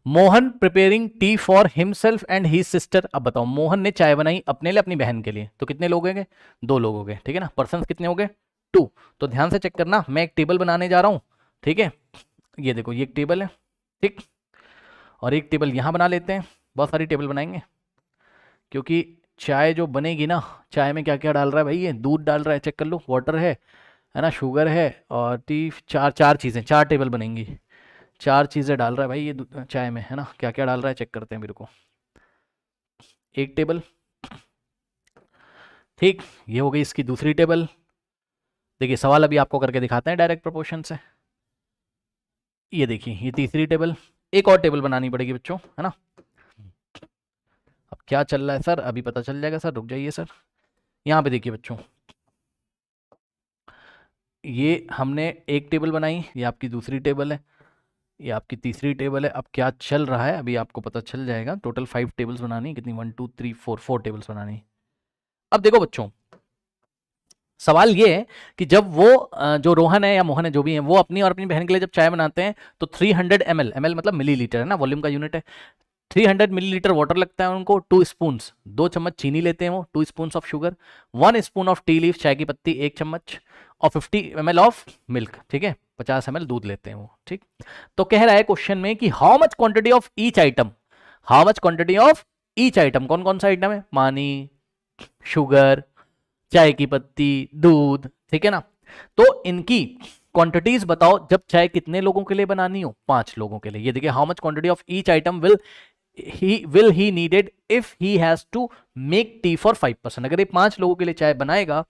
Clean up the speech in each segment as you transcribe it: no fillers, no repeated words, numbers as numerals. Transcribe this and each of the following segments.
Mohan preparing T for himself and he sister. अब बताओ, मोहन ने चाय बनाई अपने लिए अपनी बहन के लिए, तो कितने लोग हो गए? 2 लोग हो गए, ठीक है ना। पर्सन कितने हो गए? 2। तो ध्यान से चेक करना, मैं एक टेबल बनाने जा रहा हूं, ठीक है। ये देखो, ये एक टेबल है, ठीक, और एक टेबल यहां बना लेते हैं। बहुत सारी टेबल बनाएंगे, क्योंकि चाय जो बनेगी ना, चाय में क्या क्या डाल रहा है भाई? ये दूध डाल रहा है, चेक कर लो, वाटर है ना, शुगर है, और टी, चार चार चीज़ें, 4 टेबल बनेंगी। 4 चीज़ें डाल रहा है भाई ये चाय में, है ना। क्या क्या डाल रहा है चेक करते हैं मेरे को। एक टेबल, ठीक, ये हो गई इसकी दूसरी टेबल। देखिए, सवाल अभी आपको करके दिखाते हैं डायरेक्ट प्रोपोर्शन से। ये देखिए, ये तीसरी टेबल। एक और टेबल बनानी पड़ेगी बच्चों, है ना। अब क्या चल रहा है सर? अभी पता चल जाएगा सर, रुक जाइए सर। यहाँ पे देखिए बच्चों, ये हमने एक टेबल बनाई, ये आपकी दूसरी टेबल है, ये आपकी तीसरी टेबल है। अब क्या चल रहा है अभी आपको पता चल जाएगा। टोटल 5 टेबल्स बनानी, कितनी? 1 2 3 4 टेबल्स बनानी। अब देखो बच्चों, सवाल ये है कि जब वो जो रोहन है या मोहन है, जो भी है, वो अपनी और अपनी बहन के लिए जब चाय बनाते हैं, तो 300 ml, ml मतलब मिलीलीटर, है ना, वॉल्यूम का यूनिट है। 300 मिलीलीटर वाटर लगता है उनको। 2 स्पून, 2 चम्मच चीनी लेते हैं वो, 2 spoon of sugar, 1 spoon of T leaf, चाय की पत्ती 1 चम्मच, और 50 ml ऑफ मिल्क, ठीक है, 50 ml दूध लेते हैं वो, ठीक। तो कह रहा है क्वेश्चन में कि how much quantity of each item, how much quantity of each item, कौन कौन सा आइटम है? पानी, शुगर, चाय की पत्ती, दूध, ठीक है ना। तो इनकी क्वांटिटीज बताओ, जब चाय कितने लोगों के लिए बनानी हो? 5 लोगों के लिए। ये देखिए, how much quantity of each item will he needed if he has to make tea for 5 person। अगर ये 5 लोगों के लिए चाय बनाएगा,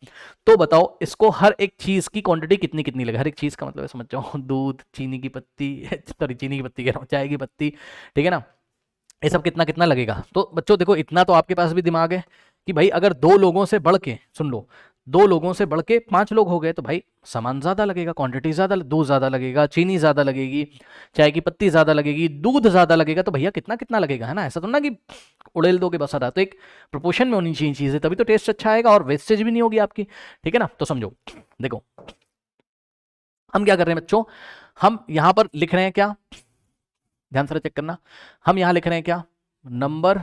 तो बताओ इसको हर एक चीज की क्वांटिटी कितनी कितनी लगेगी। हर एक चीज का मतलब है, समझ जाओ, दूध, चीनी की पत्ती, सॉरी चीनी की पत्ती कह रहा हूँ, चाय की पत्ती, ठीक है ना, ये सब कितना कितना लगेगा। तो बच्चों देखो, इतना तो आपके पास भी दिमाग है कि भाई अगर 2 लोगों से बढ़ के, सुन लो, 2 लोगों से बढ़ के 5 लोग हो गए, तो भाई सामान ज्यादा लगेगा, क्वांटिटी ज्यादा, दूध ज्यादा लगेगा, चीनी ज्यादा लगेगी, चाय की पत्ती ज्यादा लगेगी, दूध ज्यादा लगेगा, तो भैया कितना कितना लगेगा, है ना। ऐसा तो ना कि उड़ेल दो के बस आ रहा। तो एक प्रोपोर्शन में होनी चाहिए चीजें, तभी तो टेस्ट अच्छा आएगा और वेस्टेज भी नहीं होगी आपकी, ठीक है ना। तो समझो, देखो हम क्या कर रहे हैं बच्चों, हम यहां पर लिख रहे हैं क्या, ध्यान से चेक करना, हम यहां लिख रहे हैं क्या? नंबर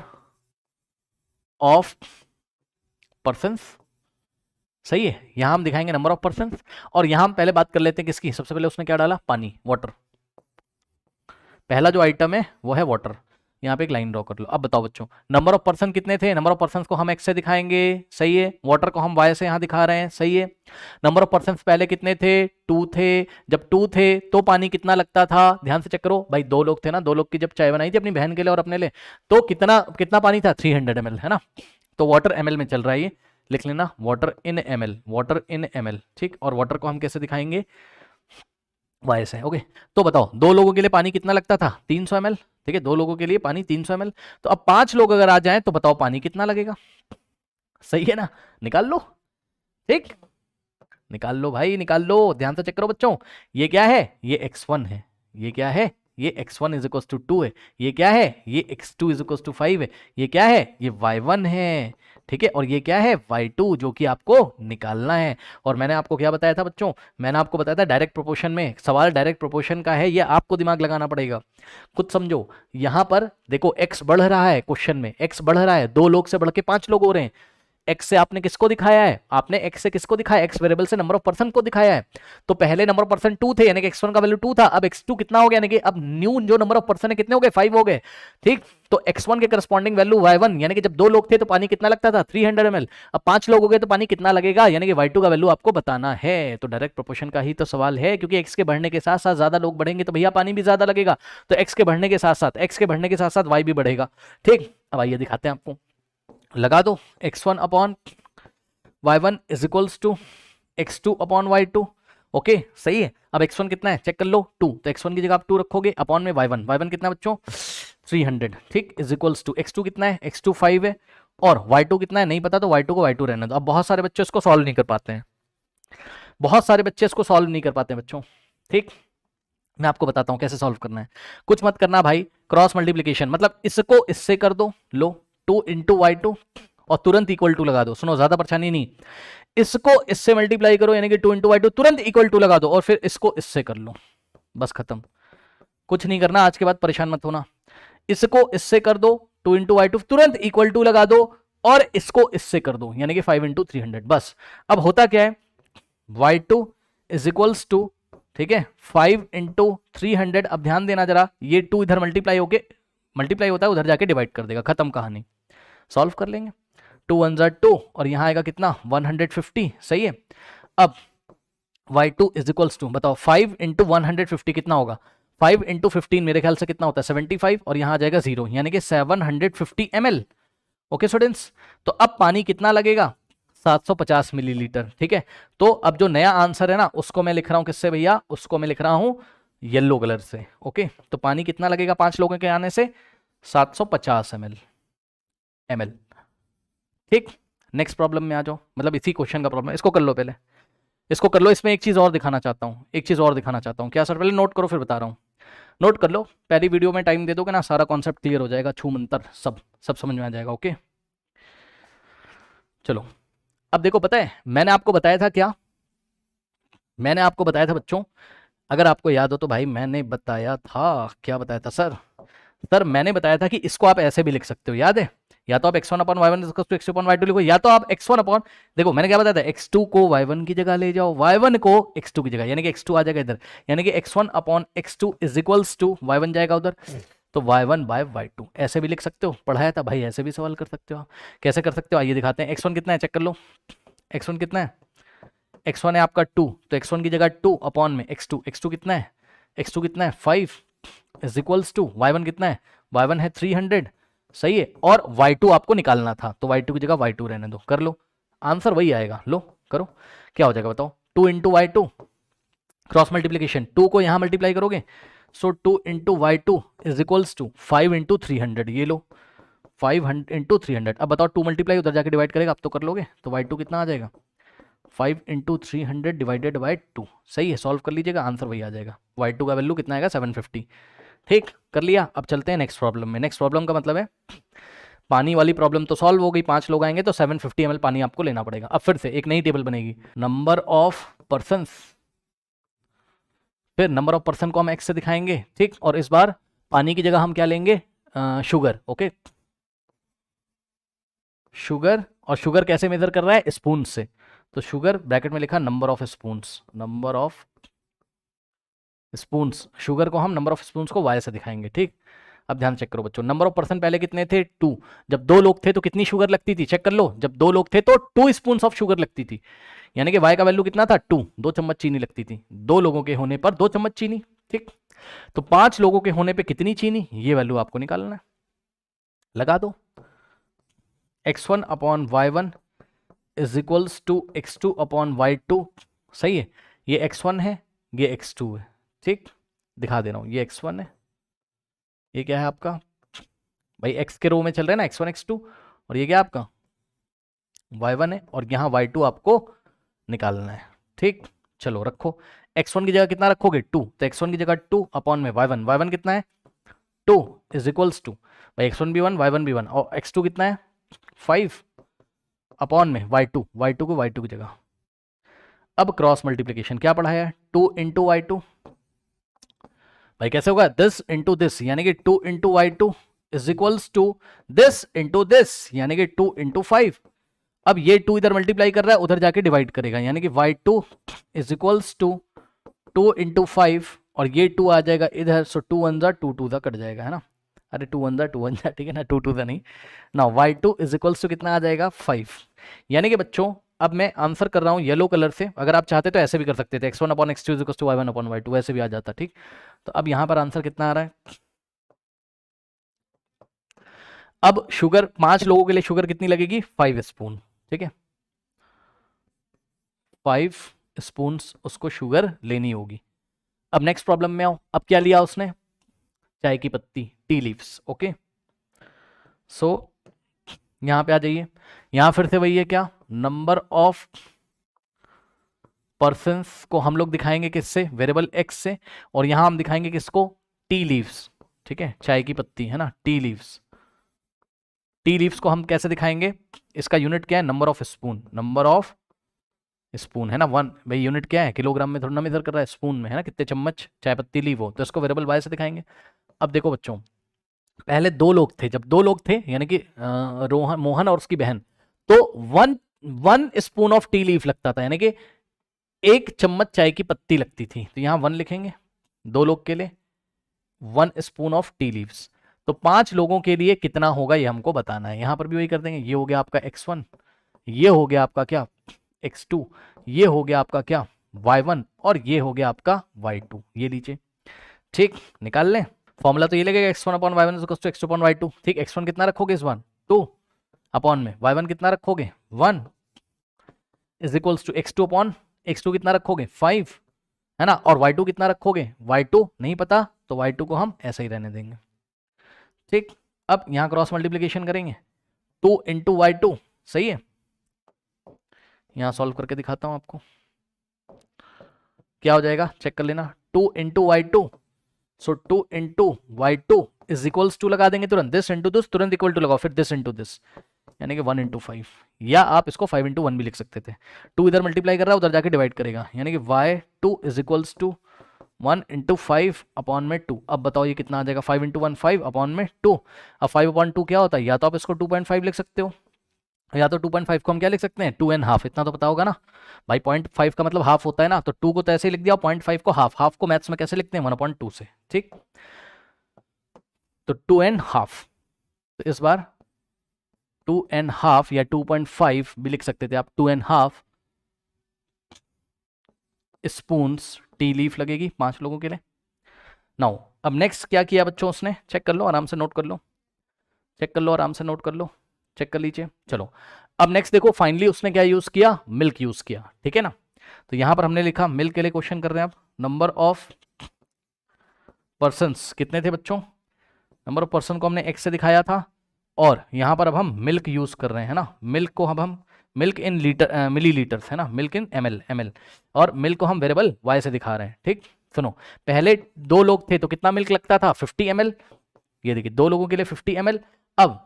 ऑफ पर्सन्स, सही है। यहां हम दिखाएंगे नंबर ऑफ पर्सन्स, और यहां हम पहले बात कर लेते हैं किसकी। सबसे पहले उसने क्या डाला? पानी, वाटर। पहला जो आइटम है वो है वाटर। यहाँ पे एक लाइन ड्रॉ कर लो। अब बताओ बच्चों, नंबर ऑफ पर्सन कितने थे? नंबर ऑफ पर्सन को हम एक्स से दिखाएंगे, सही है। वाटर को हम वाई से यहाँ दिखा रहे हैं, सही है। नंबर ऑफ पर्सन पहले कितने थे? 2 थे। जब 2 थे तो पानी कितना लगता था? ध्यान से चेक करो भाई, 2 लोग थे ना, 2 लोग की जब चाय बनाई थी अपनी बहन के लिए और अपने लिए, तो कितना कितना पानी था? 300 ml, है ना। तो वाटर ml में चल रहा है, ये लिख लेना, water in ml, water in ml, ठीक। और वाटर को हम कैसे दिखाएंगे? वाई से, ओके। तो बताओ, 2 लोगों के लिए पानी कितना लगता था? 300 ml, ठीक है, 2 लोगों के लिए पानी 300 ml। तो अब 5 लोग अगर आ जाएं तो बताओ पानी कितना लगेगा? सही है ना, निकाल लो, ठीक, निकाल लो भाई, निकाल लो। ध्यान से चेक करो बच्चों, ये क्या है? ये x1 है। ये क्या है? ये x1 इज इक्वल टू 2 है। ये क्या है? ये x2 इज इक्वल टू 5 है। ये क्या है? ये y1 है, ठीक है। और ये क्या है? y2, जो कि आपको निकालना है। और मैंने आपको क्या बताया था बच्चों? मैंने आपको बताया था डायरेक्ट प्रोपोर्शन में, सवाल डायरेक्ट प्रोपोर्शन का है, ये आपको दिमाग लगाना पड़ेगा, खुद समझो। यहां पर देखो, x बढ़ रहा है, क्वेश्चन में x बढ़ रहा है, 2 लोग से बढ़ के 5 लोग हो रहे हैं। एक्स से आपने किसको दिखाया है? आपने एक्स से किसको दिखाया? एक्स वेरिएबल से नंबर ऑफ पर्सन को दिखाया है। तो पहले नंबर ऑफ पर्सन 2 थे, यानी कि x1 का वैल्यू 2 था। अब x2 कितना हो गया? यानी कि अब न्यू जो नंबर ऑफ पर्सन है कितने हो गए? 5 हो गए, ठीक। तो x1 के करस्पॉन्डिंग वैल्यू y1, यानी कि जब 2 लोग थे तो पानी कितना लगता था? 300 ml। अब 5 लोग हो गए तो पानी कितना लगेगा? यानी कि y2 का वैल्यू आपको बताना है। तो डायरेक्ट प्रोपोर्शन का ही तो सवाल है, क्योंकि x के बढ़ने के साथ साथ ज्यादा लोग बढ़ेंगे तो भैया पानी भी ज्यादा लगेगा। तो x के बढ़ने के साथ साथ, x के बढ़ने के साथ साथ y भी बढ़ेगा, ठीक। अब आइए दिखाते हैं आपको, लगा दो, x1 upon y1 is equals to x2 upon y2, okay, सही है। अब x1 कितना है चेक कर लो, 2। तो x1 की जगह आप 2 रखोगे, अपॉन में y1, y1 कितना बच्चों? 300, ठीक, इज इक्वल्स टू x2 कितना है? x2 5 है, और y2 कितना है नहीं पता, तो y2 को y2 रहने दो। अब बहुत सारे बच्चे इसको सॉल्व नहीं कर पाते हैं, बहुत सारे बच्चे इसको सॉल्व नहीं कर पाते हैं बच्चों, ठीक। मैं आपको बताता हूं कैसे सॉल्व करना है। कुछ मत करना भाई, क्रॉस मल्टीप्लीकेशन, मतलब इसको इससे कर दो, लो 2 इंटू y2 और तुरंत इक्वल टू लगा दो। सुनो, ज्यादा परेशानी नहीं, इसको इससे मल्टीप्लाई करो, यानी कि 2 इंटू y2, तुरंत इक्वल टू लगा दो, और फिर इसको इससे कर लो, बस खत्म। कुछ नहीं करना, आज के बाद परेशान मत होना। इसको इससे कर दो 2 इंटू वाई टू, तुरंत इक्वल टू लगा दो और इसको इससे कर दो, यानी कि 5 इंटू 300 बस। अब होता क्या है, Y two is equals to, ठीक है, 5 इंटू 300। अब ध्यान देना जरा, ये 2 इधर मल्टीप्लाई होता है, उधर जाके डिवाइड कर देगा, खत्म कहानी। सॉल्व कर लेंगे, 2 1 ज़ा 2 और यहाँ आएगा कितना 150, सही है। अब y2 इज इक्वल्स टू, बताओ 5 इंटू 150 कितना होगा, 5 इंटू 15 मेरे ख्याल से कितना होता है 75, और यहाँ आ जाएगा 0, यानी कि 750 ml। ओके स्टूडेंट्स, तो अब पानी कितना लगेगा 750 मिलीलीटर, ठीक है। तो अब जो नया आंसर है ना, उसको मैं लिख रहा हूं किससे भैया, उसको मैं लिख रहा हूं येलो कलर से। ओके, तो पानी कितना लगेगा 5 लोगों के आने से, 750 ml। ठीक, नेक्स्ट प्रॉब्लम में आ जाओ, मतलब इसी क्वेश्चन का प्रॉब्लम, इसको कर लो पहले, इसको कर लो। इसमें एक चीज़ और दिखाना चाहता हूँ, एक चीज़ और दिखाना चाहता हूँ। क्या सर, पहले नोट करो फिर बता रहा हूँ। नोट कर लो, पहली वीडियो में टाइम दे दोगे ना, सारा कॉन्सेप्ट क्लियर हो जाएगा, छू मंतर सब सब समझ में आ जाएगा। ओके चलो, अब देखो, पता है मैंने आपको बताया था क्या, मैंने आपको बताया था बच्चों, अगर आपको याद हो तो भाई, मैंने बताया था, क्या बताया था सर, सर मैंने बताया था कि इसको आप ऐसे भी लिख सकते हो, याद है, या तो आप x1 upon y1 x2 upon y2 लिखो, या तो आप x1 अपॉन, देखो मैंने क्या बताया था, x2 को y1 की जगह ले जाओ, y1 को x2 की जगह, यानी कि x2 आ जाएगा इधर, यानी कि x1 upon x2 is equals to y1 जाएगा उधर, तो y1 बाय y2 ऐसे भी लिख सकते हो, पढ़ाया था भाई, ऐसे भी सवाल कर सकते हो आप। कैसे कर सकते हो आइए दिखाते हैं। x1 कितना है चेक कर लो, x1 कितना है, x1 है आपका 2, तो x1 की जगह 2 अपॉन में x2 कितना है, x2 कितना है 5 इज इक्वल्स टू y1 कितना है, y1 है 300, सही है, और y2 आपको निकालना था, तो y2 की जगह y2 रहने दो, कर लो, आंसर वही आएगा, लो करो, क्या हो जाएगा बताओ, 2 इंटू y2 क्रॉस मल्टीप्लीकेशन, 2 को यहां मल्टीप्लाई करोगे, so 2 into y2 is equals to 5 into 300, ये लो 500 इंटू 300। अब बताओ 2 मल्टीप्लाई उधर जाके डिवाइड करेगा, अब तो कर लोगे, तो y2 कितना आ जाएगा 5 इंटू 300 डिवाइडेड बाई 2, सही है, सॉल्व कर लीजिएगा, आंसर वही आ जाएगा, y2 का वैल्यू कितना आएगा 750। ठीक, कर लिया। अब चलते हैं नेक्स्ट प्रॉब्लम में। नेक्स्ट प्रॉब्लम का मतलब है, पानी वाली प्रॉब्लम तो सॉल्व हो गई, 5 लोग आएंगे तो 750 ml पानी आपको लेना पड़ेगा। अब फिर से एक नई टेबल बनेगी, नंबर ऑफ पर्सन्स, फिर नंबर ऑफ पर्सन को हम एक्स से दिखाएंगे, ठीक, और इस बार पानी की जगह हम क्या लेंगे, शुगर। ओके, शुगर, और शुगर कैसे मेजर कर रहा है, स्पून से, तो शुगर ब्रैकेट में लिखा number of spoons, number of spoons, sugar को हम नंबर ऑफ स्पून्स को वाई से दिखाएंगे। ठीक, अब ध्यान चेक करो बच्चों, नंबर ऑफ पर्सन पहले कितने थे 2, जब 2 लोग थे तो कितनी शुगर लगती थी, चेक कर लो, जब 2 लोग थे तो 2 स्पून ऑफ शुगर लगती थी, यानी कि वाई का वैल्यू कितना था 2, 2 चम्मच चीनी लगती थी, 2 लोगों के होने पर 2 चम्मच चीनी। ठीक, तो 5 लोगों के होने पर कितनी चीनी, ये वैल्यू आपको निकालना है, लगा दो, x1 upon y1 is equals to x2 upon y2, सही है, ये x1 है, ये x2 है, ठीक, दिखा दे रहा हूं, ये x1 है, ये क्या है आपका भाई, x के रो में चल रहा है ना, x1 x2, और ये क्या आपका y1 है, और यहाँ y2 आपको निकालना है। ठीक, चलो रखो, x1 की जगह कितना रखोगे 2, तो x1 की जगह 2 अपॉन में y1, y1 कितना है 2 इज इक्वल्स टू, भाई x1 भी 1 y1 भी 1, और x2 कितना है 5 अपॉन में y2, y2 को y2 की जगह। अब क्रॉस मल्टीप्लीकेशन क्या पढ़ा है, 2 इंटू y2, भाई कैसे होगा, दिस इंटू दिस, यानी कि 2 into y2 is equals to this into this, यानी कि 2 इंटू 5। अब ये 2 इधर मल्टीप्लाई कर रहा है, उधर जाके डिवाइड करेगा, यानी कि y2 is equals to 2 into 5, और ये 2 आ जाएगा इधर, सो 2 1 जा 2 2 जा कट जाएगा, है ना, अरे 2 1 जा 2 1 जा, ठीक है ना, 2 2 जा नहीं ना, y2 इज इक्वल्स टू कितना आ जाएगा 5, यानी कि बच्चों अब मैं आंसर कर रहा हूं येलो कलर से, अगर आप चाहते तो ऐसे भी कर सकते थे, x1 upon x2 is equals to y1 upon y2, ऐसे भी आ जाता। ठीक, तो अब यहां पर आंसर कितना आ रहा है, अब शुगर 5 लोगों के लिए शुगर कितनी लगेगी 5 स्पून, ठीक है, 5 स्पून उसको शुगर लेनी होगी। अब नेक्स्ट प्रॉब्लम में आओ, अब क्या लिया उसने, चाय की पत्ती, टी लीव्स। ओके, सो यहां पे आ जाइए, यहां फिर से वही है क्या, नंबर ऑफ पर्सन्स को हम लोग दिखाएंगे किससे, वेरिएबल एक्स से, और यहां हम दिखाएंगे किसको, टी लीव्स, ठीक है, चाय की पत्ती है ना, टी लीव्स, टी लीव्स को हम कैसे दिखाएंगे, इसका यूनिट क्या है, number of spoon, number of spoon है ना, 1, भाई यूनिट क्या है, किलोग्राम में थोड़ा ना मेजर कर रहा है, स्पून में है ना, कितने चम्मच चाय पत्ती ली वो, तो इसको वेरिएबल वाई से दिखाएंगे। अब देखो बच्चों, पहले दो लोग थे, जब दो लोग थे यानी कि रोहन मोहन और उसकी बहन, तो one one spoon of T leaf लगता था, यानी कि एक चम्मच चाय की पत्ती लगती थी। तो यहां वन लिखेंगे दो लोग के लिए, 1 स्पून ऑफ टी लीव्स। तो 5 लोगों के लिए कितना होगा ये हमको बताना है। यहां पर भी वही कर देंगे, ये हो गया आपका x1, ये हो गया आपका क्या x2, ये हो गया आपका क्या y1, और ये हो गया आपका y2। ये लीजिए, ठीक, निकाल लें फॉर्मूला। तो ये लगेगा x1 upon y1 to x2 upon y2। ठीक, x1 कितना रखोगे इस बार 2 अपॉन में, y1 कितना रखोगे 1 is equals to x2 upon x2 कितना रखोगे 5, है ना, और y2 कितना रखोगे, y2 नहीं पता तो y2 को हम ऐसा ही रहने देंगे। ठीक, अब यहां क्रॉस मल्टीप्लीकेशन करेंगे, 2 इंटू y2, सही है। यहां सॉल्व करके दिखाता हूं आपको क्या हो जाएगा, चेक कर लेना। 2 into y2, so 2 into y2 is equals to लगा देंगे तुरंत, दिस इंटू दिस, तुरंत इक्वल टू लगाओ, फिर दिस इंटू दिस, यानी कि 1 इंटू 5, या आप इसको 5 इंटू 1 भी लिख सकते थे। 2 इधर मल्टीप्लाई कर रहा है, उधर जाके डिवाइड करेगा, यानी कि y2 is equals to 1 into 5 upon में 2। अब बताओ ये कितना आ जाएगा, 5 इंटू 1 5 अपॉन में 2। अब 5 अपॉन 2 क्या होता है, या तो आप इसको 2.5 लिख सकते हो, या तो 2.5 को हम क्या लिख सकते हैं 2.5, इतना तो पता होगा ना भाई, 0.5 का मतलब हाफ होता है ना, तो 2 को तो ऐसे ही लिख दिया, 0.5 को हाफ, हाफ को मैथ्स में कैसे लिखते हैं 1/2 से। ठीक, तो 2.5, तो इस बार 2.5 या 2.5 भी लिख सकते थे आप, 2.5 स्पून्स टी लीफ लगेगी 5 लोगों के लिए। नाउ अब नेक्स्ट क्या किया बच्चों उसने, चेक कर लो आराम से, नोट कर लो, चेक कर लो आराम से, नोट कर लो, चेक कर लीजिए। चलो अब नेक्स्ट देखो, फाइनली उसने क्या यूज किया, मिल्क यूज किया, ठीक है ना। तो यहां पर हमने लिखा मिल्क के लिए क्वेश्चन कर रहे हैं आप, नंबर ऑफ पर्सन्स कितने थे बच्चों, नंबर ऑफ पर्सन को हमने x से दिखाया था, और यहां पर अब हम मिल्क यूज कर रहे हैं ना, मिल्क को अब हम milk in litre millilitres है ना, मिल्क इन ml, और मिल्क को हम वेरिएबल y से दिखा रहे हैं। ठीक, सुनो, पहले 2 लोग थे तो कितना मिल्क लगता था 50 ml, ये देखिए 2 लोगों के लिए 50 ml। अब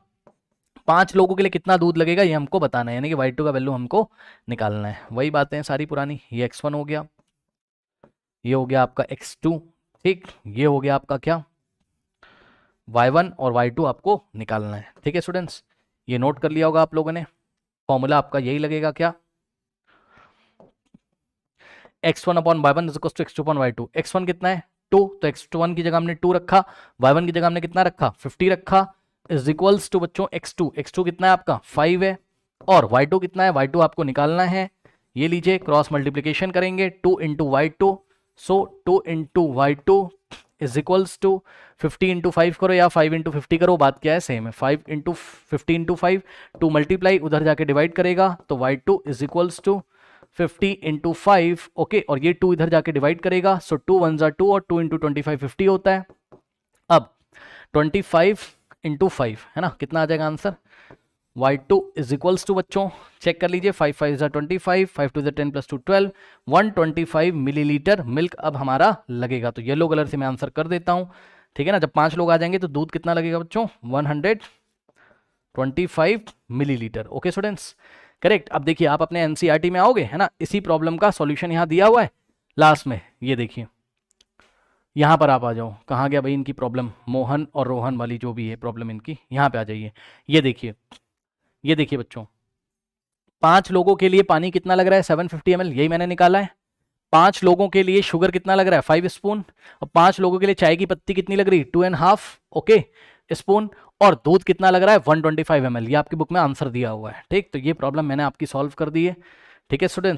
5 लोगों के लिए कितना दूध लगेगा ये हमको बताना है, यानी कि y2 का वैल्यू हमको निकालना है। वही बातें सारी पुरानी, ये x1 हो गया, ये हो गया आपका x2, ठीक, ये हो गया आपका क्या y1 और y2 आपको निकालना है। ठीक है स्टूडेंट्स, ये नोट कर लिया होगा आप लोगों ने, फॉर्मूला आपका यही लगेगा क्या, x1 upon y1 is equal to x2 upon y2। x1 कितना है 2, तो x1 की जगह हमने 2 रखा, y1 की जगह हमने कितना रखा 50 रखा, इज इक्वल्स टू बच्चों x2 कितना है आपका 5 है, और y2 कितना है, y2 आपको निकालना है। ये लीजिए क्रॉस मल्टीप्लीकेशन करेंगे, 2 into y2, so 2 into y2 is equals to 50 into 5 करो या 5 इंटू 50 करो, बात क्या है सेम है, 5 इंटू 50 इंटू 5, 2 मल्टीप्लाई उधर जाके डिवाइड करेगा, तो y2 is equals to 50 into 5, okay, और ये 2 इधर जाके डिवाइड करेगा, सो 2 1 जा 2, और 2 इंटू 25 50 होता है। अब 25 इंटू 5 है ना, कितना आ जाएगा answer, y2 is equals to बच्चों चेक कर लीजिए, 5 5 जा 25, 5 2 जा 10 प्लस 2 12, 125 मिलीलीटर मिल्क अब हमारा लगेगा। तो येलो कलर से मैं आंसर कर देता हूं, ठीक है ना। जब 5 लोग आ जाएंगे तो दूध कितना लगेगा बच्चों 125 मिलीलीटर। Okay students, correct. अब देखिए आप अपने एनसीईआरटी में आओगे है ना, इसी प्रॉब्लम का सॉल्यूशन यहाँ दिया हुआ है लास्ट में, ये देखिए यहाँ पर आप आ जाओ, कहाँ गया भाई इनकी प्रॉब्लम, मोहन और रोहन वाली जो भी है प्रॉब्लम इनकी, यहाँ पे आ जाइए। ये देखिए, ये देखिए बच्चों, 5 लोगों के लिए पानी कितना लग रहा है 750 ml, यही मैंने निकाला है। 5 लोगों के लिए शुगर कितना लग रहा है 5 स्पून, और 5 लोगों के लिए चाय की पत्ती कितनी लग रही है 2.5 ओके स्पून, और दूध कितना लग रहा है 125 ml, ये आपकी बुक में आंसर दिया हुआ है। ठीक, तो ये प्रॉब्लम मैंने आपकी सॉल्व कर दी है। ठीक है स्टूडेंट्स,